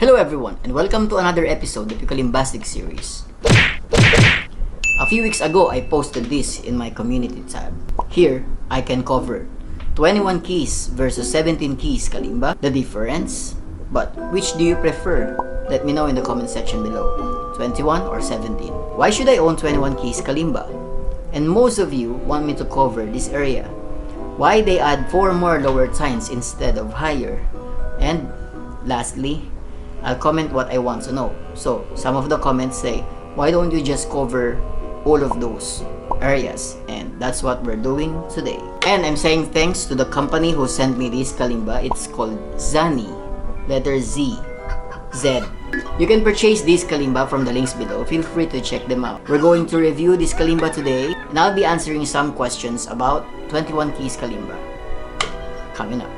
Hello everyone, and welcome to another episode of the Kalimbastic series. A few weeks ago, I posted this in my community tab. Here, I can cover 21 keys versus 17 keys Kalimba, the difference, but which do you prefer? Let me know in the comment section below, 21 or 17. Why should I own 21 keys Kalimba? And most of you want me to cover this area. Why they add 4 more lower tines instead of higher? And lastly, I'll comment what I want to know. So, some of the comments say, why don't you just cover all of those areas? And that's what we're doing today. And I'm saying thanks to the company who sent me this Kalimba. It's called Zani, letter Z, Z. You can purchase this Kalimba from the links below. Feel free to check them out. We're going to review this Kalimba today, and I'll be answering some questions about 21 keys Kalimba. Coming up.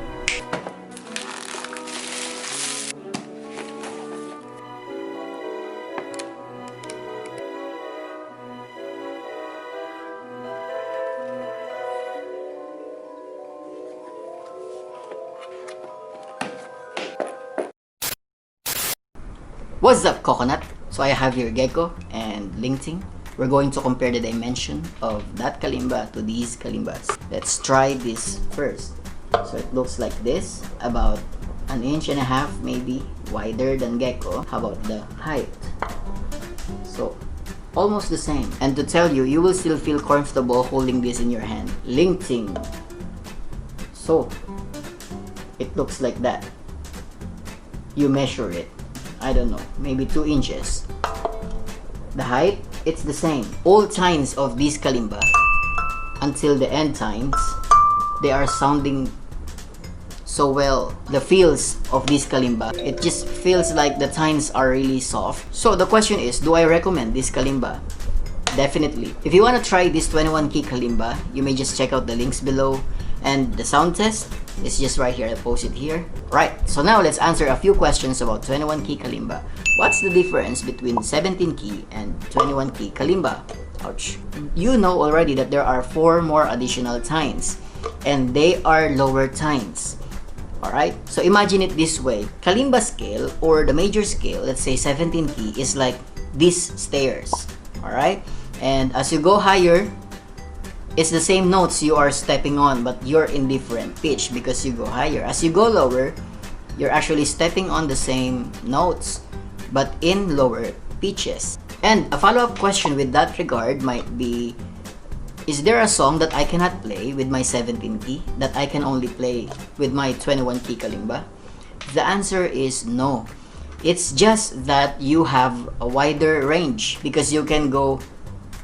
What's up, coconut? So I have here Gecko and Lingting. We're going to compare the dimension of that Kalimba to these Kalimbas. Let's try this first. So it looks like this, about 1.5 inches maybe wider than Gecko. How about the height? So almost the same. And to tell you, you will still feel comfortable holding this in your hand. Lingting. So it looks like that. You measure it, I don't know, maybe 2 inches. The height, it's the same. All tines of this Kalimba, until the end tines, they are sounding so well. The feels of this Kalimba, it just feels like the tines are really soft. So the question is, do I recommend this Kalimba? Definitely. If you want to try this 21 key Kalimba, you may just check out the links below. And the sound test is just right here. I'll post it here. Right, so now let's answer a few questions about 21 key Kalimba. What's the difference between 17 key and 21 key Kalimba? Ouch. You know already that there are 4 more additional tines, and they are lower tines. Alright, so imagine it this way. Kalimba scale, or the major scale, let's say 17 key, is like these stairs. Alright, and as you go higher, it's the same notes you are stepping on, but you're in different pitch because you go higher. As you go lower, you're actually stepping on the same notes, but in lower pitches. And a follow-up question with that regard might be, is there a song that I cannot play with my 17 key that I can only play with my 21 key Kalimba? The answer is no. It's just that you have a wider range because you can go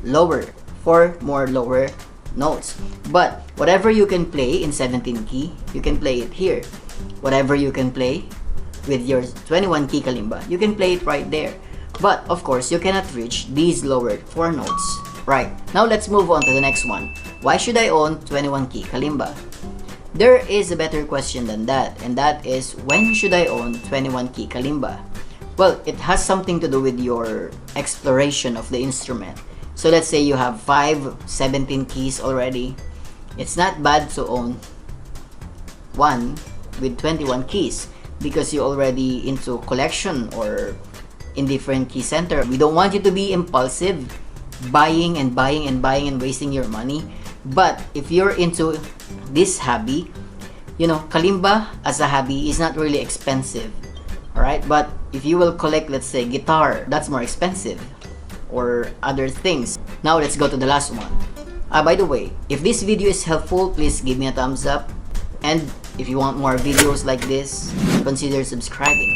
lower for more lower notes. But whatever you can play in 17 key, you can play it here. Whatever you can play with your 21 key Kalimba, you can play it right there. But of course, you cannot reach these lower 4 notes. Right, now let's move on to the next one. Why should I own 21 key Kalimba? There is a better question than that, and that is, when should I own 21 key Kalimba? Well, it has something to do with your exploration of the instrument. So let's say you have 17 keys already. It's not bad to own one with 21 keys because you're already into collection or in different key center. We don't want you to be impulsive, buying and buying and buying and wasting your money. But if you're into this hobby, you know, Kalimba as a hobby is not really expensive. Alright, but if you will collect, let's say, guitar, that's more expensive, or other things. Now let's go to the last one. By the way, if this video is helpful, please give me a thumbs up, and if you want more videos like this, consider subscribing.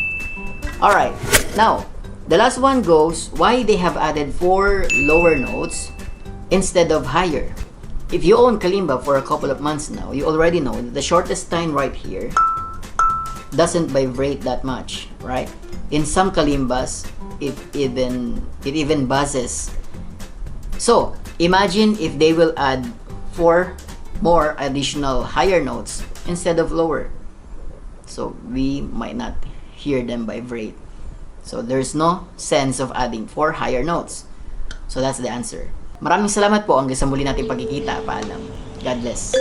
Alright, now the last one goes, why they have added 4 lower notes instead of higher. If you own Kalimba for a couple of months now, you already know that the shortest tine right here doesn't vibrate that much, right? In some Kalimbas, it even buzzes. So imagine if they will add 4 more additional higher notes instead of lower, so we might not hear them vibrate. So there's no sense of adding 4 higher notes. So that's the answer. Maraming salamat po, hanggang sa muli nating pagkikita. Paalam. God bless.